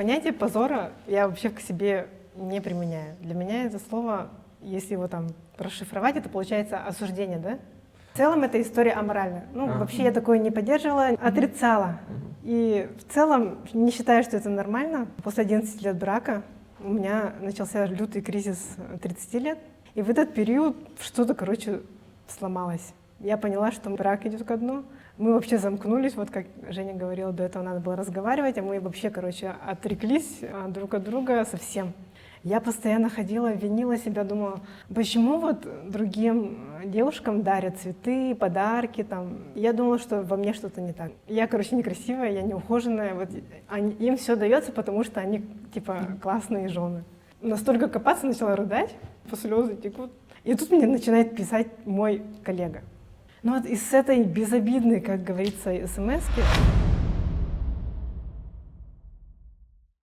Понятие позора я вообще к себе не применяю. Для меня это слово, если его там расшифровать, это получается осуждение, да? В целом эта история аморальна. Вообще я такое не поддерживала, отрицала. И в целом не считаю, что это нормально. После 11 лет брака у меня начался лютый кризис 30 лет. И в этот период что-то, сломалось. Я поняла, что брак идет ко дну. Мы вообще замкнулись, вот как Женя говорила, до этого надо было разговаривать, а мы вообще, отреклись друг от друга совсем. Я постоянно ходила, винила себя, думала, почему вот другим девушкам дарят цветы, подарки там. Я думала, что во мне что-то не так. Я, некрасивая, я неухоженная, вот им все дается, потому что они классные жены. Настолько копаться, начала рыдать, слезы текут. И тут мне начинает писать мой коллега. Ну вот из этой безобидной, как говорится, смс-ки